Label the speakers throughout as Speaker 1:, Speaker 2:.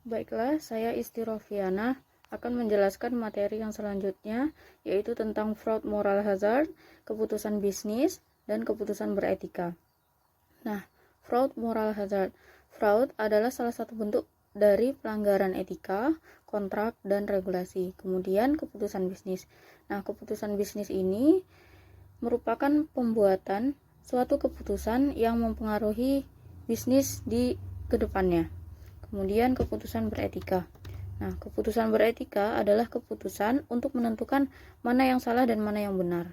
Speaker 1: Baiklah, saya Isti Rofiana akan menjelaskan materi yang selanjutnya, yaitu tentang fraud moral hazard, keputusan bisnis, dan keputusan beretika. Nah, fraud moral hazard. Fraud adalah salah satu bentuk dari pelanggaran etika, kontrak, dan regulasi. Kemudian keputusan bisnis. Nah, keputusan bisnis ini merupakan pembuatan suatu keputusan yang mempengaruhi bisnis di kedepannya. Kemudian keputusan beretika. Nah, keputusan beretika adalah keputusan untuk menentukan mana yang salah dan mana yang benar.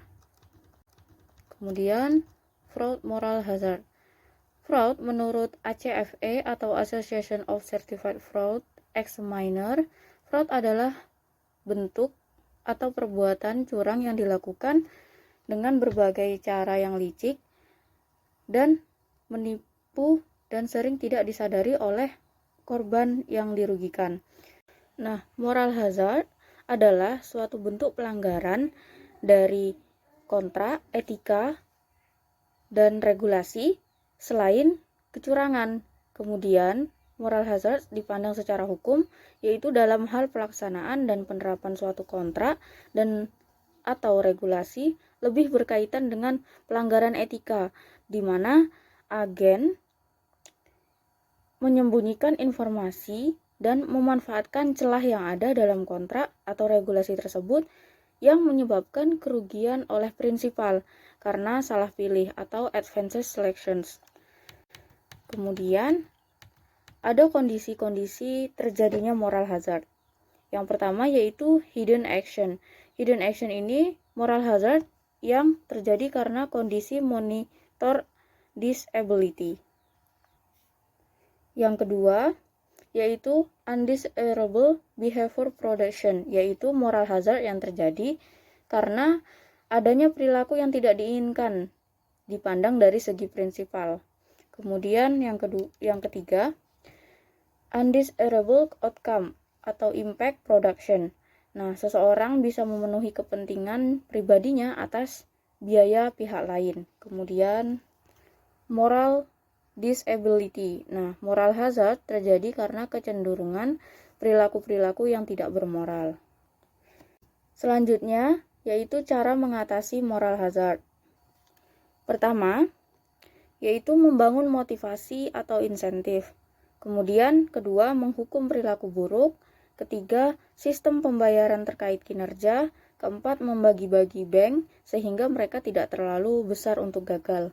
Speaker 1: Kemudian fraud moral hazard. Fraud menurut ACFE atau Association of Certified Fraud Examiner, fraud adalah bentuk atau perbuatan curang yang dilakukan dengan berbagai cara yang licik dan menipu dan sering tidak disadari oleh korban yang dirugikan. Nah, moral hazard adalah suatu bentuk pelanggaran dari kontrak, etika, dan regulasi selain kecurangan. Kemudian, moral hazard dipandang secara hukum, yaitu dalam hal pelaksanaan dan penerapan suatu kontrak dan atau regulasi lebih berkaitan dengan pelanggaran etika, di mana agen menyembunyikan informasi dan memanfaatkan celah yang ada dalam kontrak atau regulasi tersebut yang menyebabkan kerugian oleh prinsipal karena salah pilih atau advantage selections. Kemudian, ada kondisi-kondisi terjadinya moral hazard. Yang pertama yaitu hidden action. Hidden action ini moral hazard yang terjadi karena kondisi monitor disability. Yang kedua, yaitu undesirable behavior production, yaitu moral hazard yang terjadi karena adanya perilaku yang tidak diinginkan dipandang dari segi prinsipal. Kemudian yang ketiga, undesirable outcome atau impact production. Nah, seseorang bisa memenuhi kepentingan pribadinya atas biaya pihak lain. Kemudian moral disability. Nah, moral hazard terjadi karena kecenderungan perilaku-perilaku yang tidak bermoral. Selanjutnya, yaitu cara mengatasi moral hazard. Pertama, yaitu membangun motivasi atau insentif. Kemudian, kedua, menghukum perilaku buruk. Ketiga, sistem pembayaran terkait kinerja. Keempat, membagi-bagi bank sehingga mereka tidak terlalu besar untuk gagal.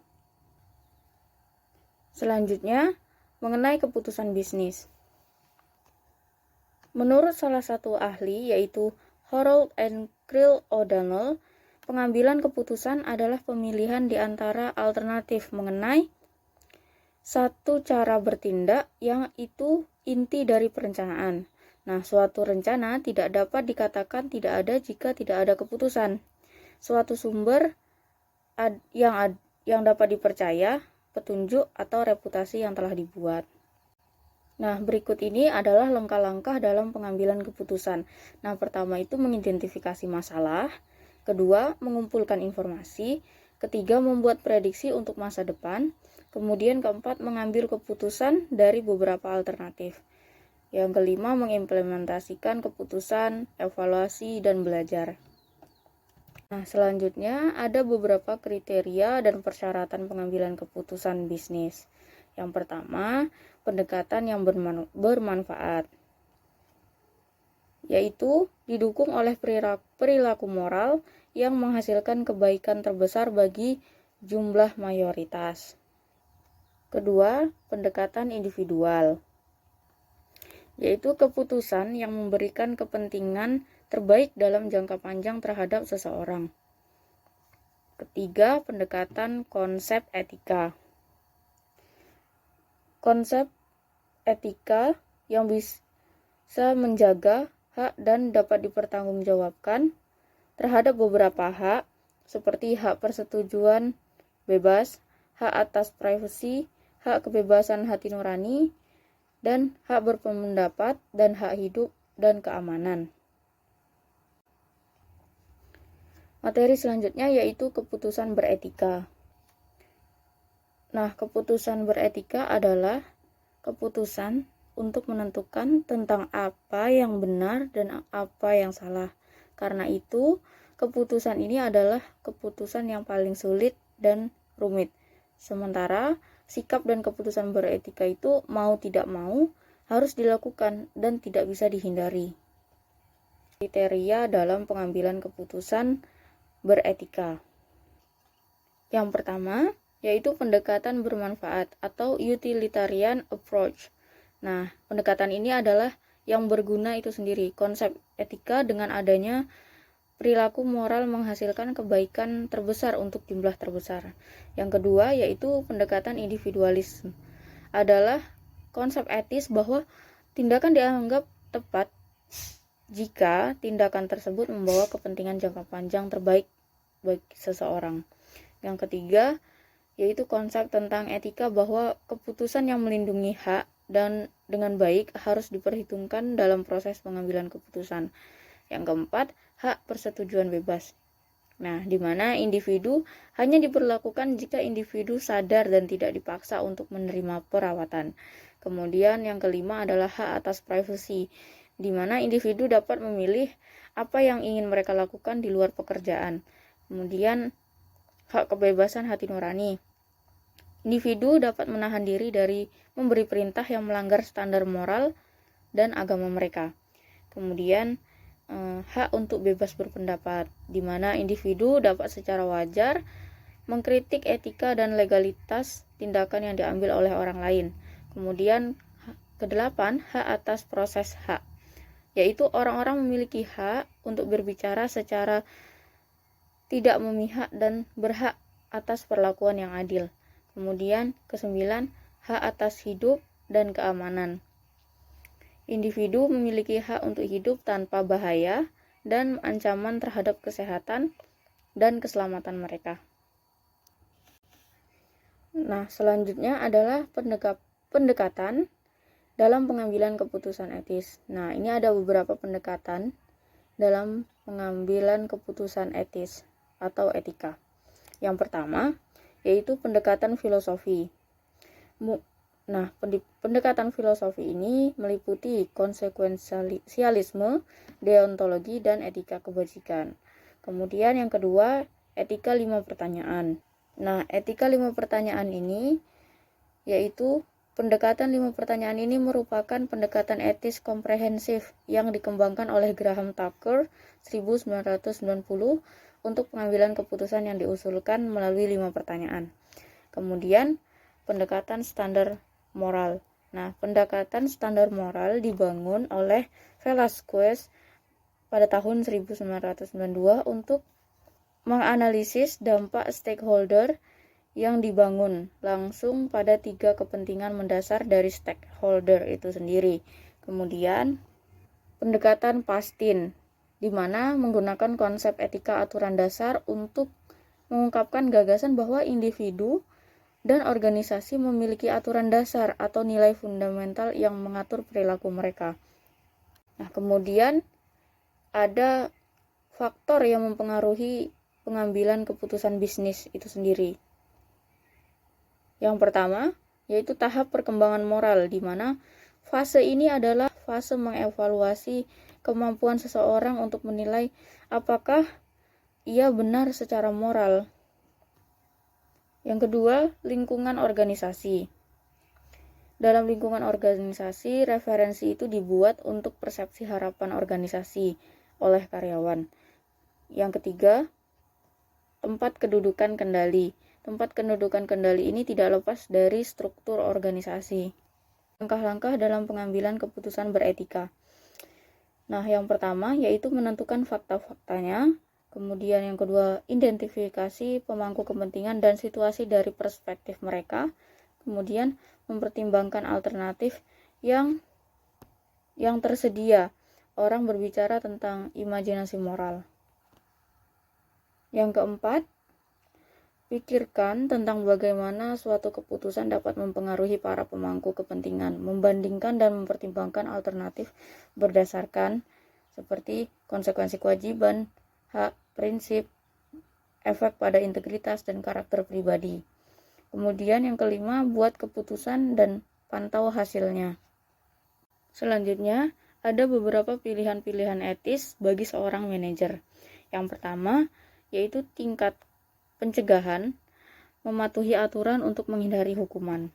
Speaker 1: Selanjutnya, mengenai keputusan bisnis. Menurut salah satu ahli, yaitu Harold and Krill O'Donnell, pengambilan keputusan adalah pemilihan di antara alternatif mengenai satu cara bertindak yang itu inti dari perencanaan. Nah, suatu rencana tidak dapat dikatakan tidak ada jika tidak ada keputusan. Suatu sumber yang dapat dipercaya, petunjuk atau reputasi yang telah dibuat. Nah, berikut ini adalah langkah-langkah dalam pengambilan keputusan. Nah, pertama itu mengidentifikasi masalah, kedua mengumpulkan informasi, ketiga membuat prediksi untuk masa depan, kemudian keempat mengambil keputusan dari beberapa alternatif. Yang kelima mengimplementasikan keputusan, evaluasi, dan belajar. Nah, selanjutnya ada beberapa kriteria dan persyaratan pengambilan keputusan bisnis. Yang pertama, pendekatan yang bermanfaat, yaitu didukung oleh perilaku moral yang menghasilkan kebaikan terbesar bagi jumlah mayoritas. Kedua, pendekatan individual, yaitu keputusan yang memberikan kepentingan terbaik dalam jangka panjang terhadap seseorang. Ketiga, pendekatan konsep etika. Konsep etika yang bisa menjaga hak dan dapat dipertanggungjawabkan terhadap beberapa hak, seperti hak persetujuan bebas, hak atas privasi, hak kebebasan hati nurani, dan hak berpendapat, dan hak hidup dan keamanan. Materi selanjutnya yaitu keputusan beretika. Nah, keputusan beretika adalah keputusan untuk menentukan tentang apa yang benar dan apa yang salah. Karena itu, keputusan ini adalah keputusan yang paling sulit dan rumit. Sementara, sikap dan keputusan beretika itu mau tidak mau harus dilakukan dan tidak bisa dihindari. Kriteria dalam pengambilan keputusan beretika. Yang pertama, yaitu pendekatan bermanfaat atau utilitarian approach. Nah, pendekatan ini adalah yang berguna itu sendiri. Konsep etika dengan adanya perilaku moral menghasilkan kebaikan terbesar untuk jumlah terbesar. Yang kedua, yaitu pendekatan individualisme. Adalah konsep etis bahwa tindakan dianggap tepat jika tindakan tersebut membawa kepentingan jangka panjang terbaik bagi seseorang. Yang ketiga, yaitu konsep tentang etika bahwa keputusan yang melindungi hak dan dengan baik harus diperhitungkan dalam proses pengambilan keputusan. Yang keempat, hak persetujuan bebas. Nah, di mana individu hanya diperlakukan jika individu sadar dan tidak dipaksa untuk menerima perawatan. Kemudian yang kelima adalah hak atas privasi, di mana individu dapat memilih apa yang ingin mereka lakukan di luar pekerjaan. Kemudian hak kebebasan hati nurani. Individu dapat menahan diri dari memberi perintah yang melanggar standar moral dan agama mereka. Kemudian hak untuk bebas berpendapat, di mana individu dapat secara wajar mengkritik etika dan legalitas tindakan yang diambil oleh orang lain. Kemudian kedelapan, hak atas proses hak, yaitu orang-orang memiliki hak untuk berbicara secara tidak memihak dan berhak atas perlakuan yang adil. Kemudian kesembilan, hak atas hidup dan keamanan. Individu memiliki hak untuk hidup tanpa bahaya dan ancaman terhadap kesehatan dan keselamatan mereka. Nah, selanjutnya adalah pendekatan dalam pengambilan keputusan etis. Nah, ini ada beberapa pendekatan dalam pengambilan keputusan etis atau etika. Yang pertama, yaitu pendekatan filosofi. Nah, pendekatan filosofi ini meliputi konsekuensialisme, deontologi, dan etika kebajikan. Kemudian yang kedua, etika 5 pertanyaan. Nah, etika 5 pertanyaan ini yaitu pendekatan 5 pertanyaan ini merupakan pendekatan etis komprehensif yang dikembangkan oleh Graham Tucker 1990 untuk pengambilan keputusan yang diusulkan melalui 5 pertanyaan. Kemudian, pendekatan standar moral. Nah, pendekatan standar moral dibangun oleh Velázquez pada tahun 1992 untuk menganalisis dampak stakeholder yang dibangun langsung pada 3 kepentingan mendasar dari stakeholder itu sendiri. Kemudian, pendekatan Pastin, di mana menggunakan konsep etika aturan dasar untuk mengungkapkan gagasan bahwa individu dan organisasi memiliki aturan dasar atau nilai fundamental yang mengatur perilaku mereka. Nah, kemudian ada faktor yang mempengaruhi pengambilan keputusan bisnis itu sendiri. Yang pertama, yaitu tahap perkembangan moral, di mana fase ini adalah fase mengevaluasi kemampuan seseorang untuk menilai apakah ia benar secara moral. Yang kedua, lingkungan organisasi. Dalam lingkungan organisasi, referensi itu dibuat untuk persepsi harapan organisasi oleh karyawan. Yang ketiga, tempat kedudukan kendali. Tempat kedudukan kendali ini tidak lepas dari struktur organisasi. Langkah-langkah dalam pengambilan keputusan beretika. Nah, yang pertama yaitu menentukan fakta-faktanya. Kemudian yang kedua, identifikasi pemangku kepentingan dan situasi dari perspektif mereka. Kemudian mempertimbangkan alternatif yang tersedia. Orang berbicara tentang imajinasi moral. Yang keempat, pikirkan tentang bagaimana suatu keputusan dapat mempengaruhi para pemangku kepentingan, membandingkan dan mempertimbangkan alternatif berdasarkan seperti konsekuensi kewajiban, hak, prinsip, efek pada integritas dan karakter pribadi. Kemudian yang kelima, buat keputusan dan pantau hasilnya. Selanjutnya, ada beberapa pilihan-pilihan etis bagi seorang manajer. Yang pertama, yaitu tingkat pencegahan, mematuhi aturan untuk menghindari hukuman.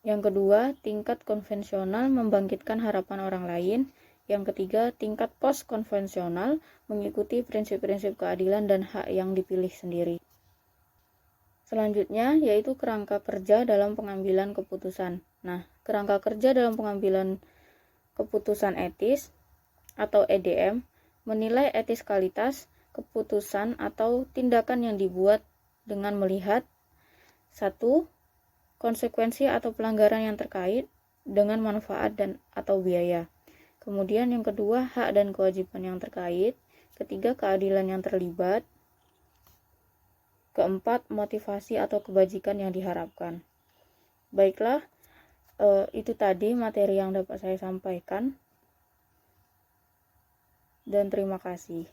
Speaker 1: Yang kedua, tingkat konvensional, membangkitkan harapan orang lain. Yang ketiga, tingkat post-konvensional, mengikuti prinsip-prinsip keadilan dan hak yang dipilih sendiri. Selanjutnya, yaitu kerangka kerja dalam pengambilan keputusan. Nah, kerangka kerja dalam pengambilan keputusan etis atau EDM menilai etiskalitas keputusan atau tindakan yang dibuat dengan melihat 1. Konsekuensi atau pelanggaran yang terkait dengan manfaat dan atau biaya. Kemudian yang kedua, hak dan kewajiban yang terkait. Ketiga, keadilan yang terlibat. Keempat, motivasi atau kebajikan yang diharapkan. Baiklah, itu tadi materi yang dapat saya sampaikan. Dan terima kasih.